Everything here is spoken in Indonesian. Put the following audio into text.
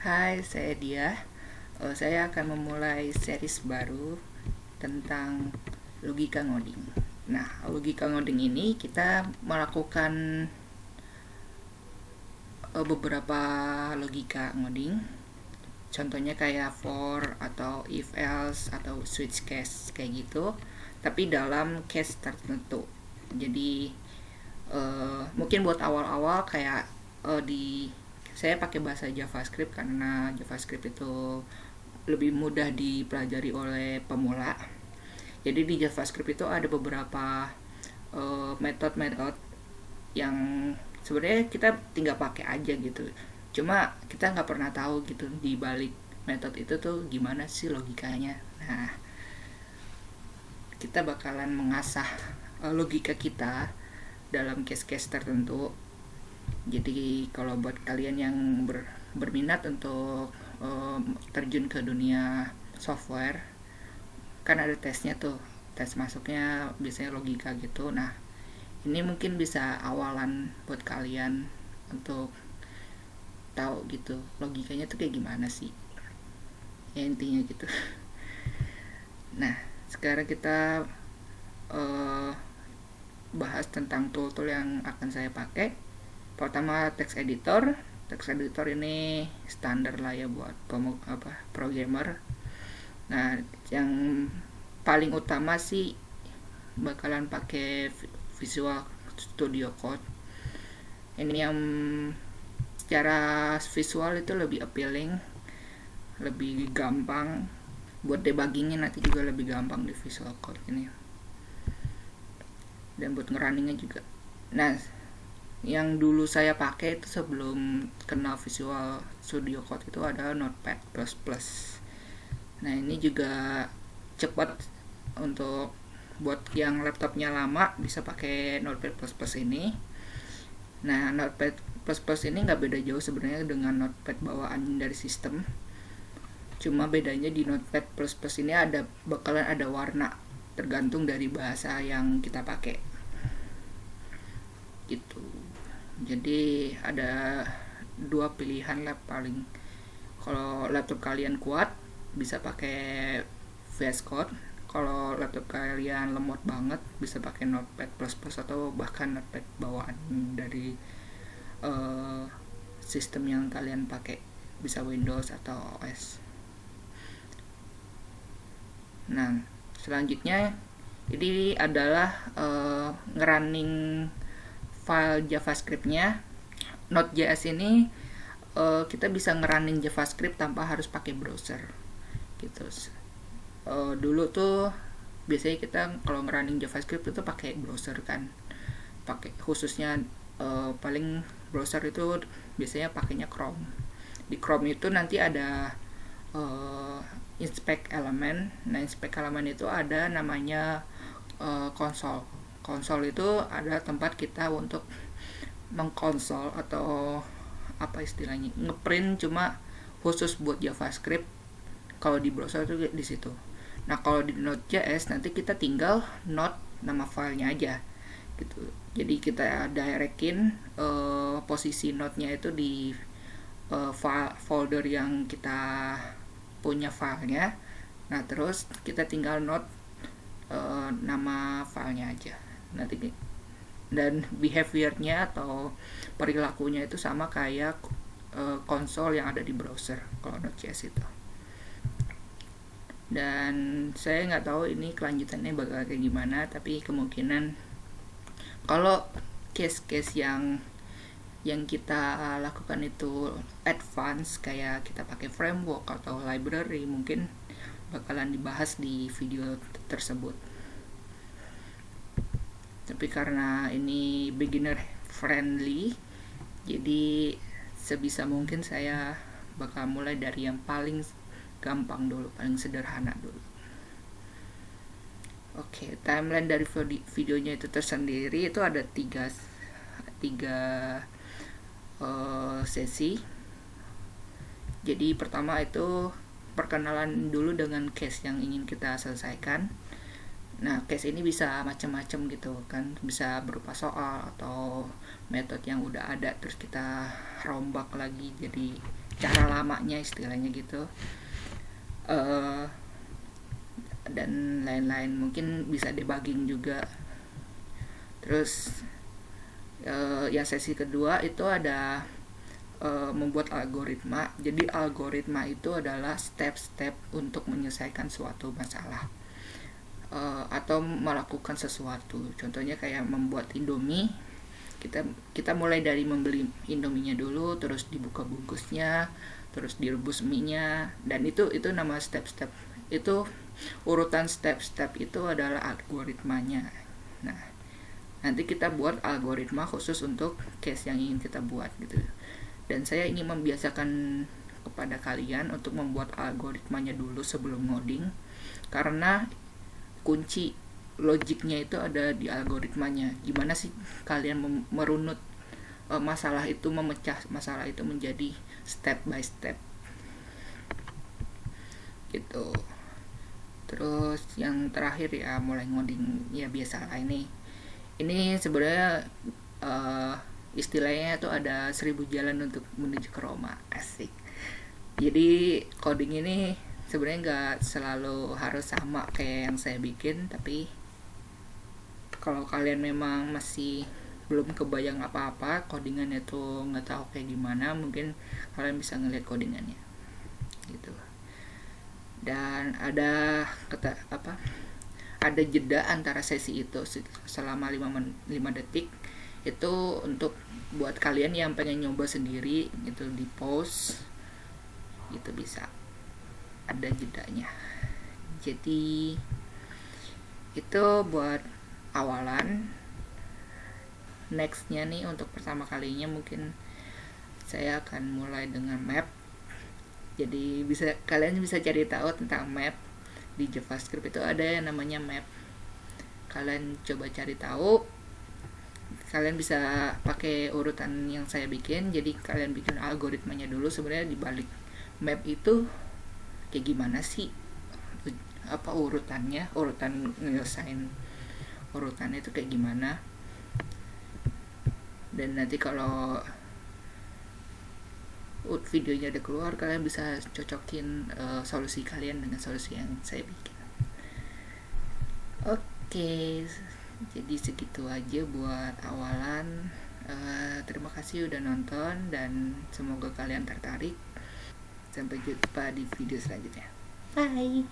Hai, saya Dia. Saya akan memulai series baru tentang logika ngoding. Nah, logika ngoding ini kita melakukan beberapa logika ngoding. Contohnya kayak for atau if else atau switch case kayak gitu. Tapi dalam case tertentu. Jadi mungkin buat awal-awal kayak di saya pakai bahasa JavaScript karena JavaScript itu lebih mudah dipelajari oleh pemula. Jadi di JavaScript itu ada beberapa metode-metode yang sebenarnya kita tinggal pakai aja gitu. Cuma kita nggak pernah tahu gitu di balik metode itu tuh gimana sih logikanya. Nah, kita bakalan mengasah logika kita dalam case-case tertentu. Jadi kalau buat kalian yang berminat untuk terjun ke dunia software, kan ada tesnya tuh, tes masuknya biasanya logika gitu. Nah, ini mungkin bisa awalan buat kalian untuk tahu gitu logikanya tuh kayak gimana sih, ya intinya gitu. Nah, sekarang kita uh, bahas tentang tool-tool yang akan saya pakai. Pertama, text editor. Text editor ini standar lah ya buat programmer. Nah, yang paling utama sih bakalan pakai Visual Studio Code. Ini yang secara visual itu lebih appealing, lebih gampang buat debuggingnya, nanti juga lebih gampang di Visual Code ini, dan buat ngerunningnya juga. Nah, yang dulu saya pakai itu sebelum kenal Visual Studio Code itu ada Notepad++. Nah, ini juga cepat untuk buat yang laptopnya lama bisa pakai Notepad++ ini. Nah, Notepad++ ini nggak beda jauh sebenarnya dengan Notepad bawaan dari sistem. Cuma bedanya di Notepad++ ini bakalan ada warna tergantung dari bahasa yang kita pakai. Gitu. Jadi ada dua pilihan lah paling. Kalau laptop kalian kuat bisa pakai VS Code. Kalau laptop kalian lemot banget bisa pakai Notepad++ atau bahkan Notepad bawaan dari sistem yang kalian pakai, bisa Windows atau OS. Nah, selanjutnya ini adalah ngerunning file JavaScript-nya. Node.js ini kita bisa ngerunning JavaScript tanpa harus pakai browser gitu. Dulu tuh biasanya kita kalau ngerunning JavaScript itu pakai browser kan, pakai khususnya paling browser itu biasanya pakainya Chrome. Di Chrome itu nanti ada inspect element. Nah, inspect element itu ada namanya konsol. Konsol itu ada tempat kita untuk mengkonsol atau apa istilahnya, ngeprint, cuma khusus buat JavaScript. Kalau di browser itu di situ. Nah, kalau di Node.js nanti kita tinggal node nama filenya aja gitu. Jadi kita directin posisi node-nya itu di folder yang kita punya filenya. Nah, terus kita tinggal node nama filenya aja nanti, dan behaviornya atau perilakunya itu sama kayak konsol yang ada di browser kalau Node.js itu. Dan saya nggak tahu ini kelanjutannya bakal kayak gimana, tapi kemungkinan kalau case-case yang kita lakukan itu advance, kayak kita pakai framework atau library, mungkin bakalan dibahas di video tersebut. Tapi karena ini beginner friendly, jadi sebisa mungkin saya bakal mulai dari yang paling gampang dulu, paling sederhana dulu. Oke, timeline dari videonya itu tersendiri itu ada tiga sesi. Jadi pertama itu perkenalan dulu dengan case yang ingin kita selesaikan. Nah, case ini bisa macam-macam gitu kan, bisa berupa soal atau metode yang udah ada terus kita rombak lagi jadi cara lamanya istilahnya gitu. uh, dan lain-lain, mungkin bisa debugging juga. Terus yang sesi kedua itu ada membuat algoritma. Jadi algoritma itu adalah step-step untuk menyelesaikan suatu masalah atau melakukan sesuatu. Contohnya kayak membuat Indomie, kita mulai dari membeli Indominya dulu, terus dibuka bungkusnya, terus direbus mie-nya, dan itu nama step-step. Itu urutan step-step itu adalah algoritmanya. Nah, nanti kita buat algoritma khusus untuk case yang ingin kita buat gitu. Dan saya ingin membiasakan kepada kalian untuk membuat algoritmanya dulu sebelum ngoding, karena kunci logiknya itu ada di algoritmanya. Gimana sih kalian merunut masalah itu, memecah masalah itu menjadi step by step gitu. Terus yang terakhir ya mulai ngoding ya biasa lah. Ini sebenarnya istilahnya tuh ada 1000 jalan untuk menuju ke Roma, asik. Jadi coding ini sebenarnya nggak selalu harus sama kayak yang saya bikin, tapi kalau kalian memang masih belum kebayang apa-apa codingannya tuh nggak tahu kayak gimana, mungkin kalian bisa ngeliat codingannya gitu. Dan ada ada jeda antara sesi itu selama 5 detik itu untuk buat kalian yang pengen nyoba sendiri gitu, di pause itu bisa ada jedanya. Jadi itu buat awalan. Nextnya nih, untuk pertama kalinya mungkin saya akan mulai dengan map. Jadi kalian bisa cari tahu tentang map di JavaScript. Itu ada yang namanya map, kalian coba cari tahu. Kalian bisa pakai urutan yang saya bikin. Jadi kalian bikin algoritmanya dulu. Sebenarnya di balik map itu kayak gimana sih, apa urutannya, urutan nyelesain urutannya itu kayak gimana. Dan nanti kalau videonya udah keluar, kalian bisa cocokin solusi kalian dengan solusi yang saya bikin. Oke, jadi segitu aja buat awalan. Terima kasih udah nonton dan semoga kalian tertarik. Sampai jumpa di video selanjutnya. Bye.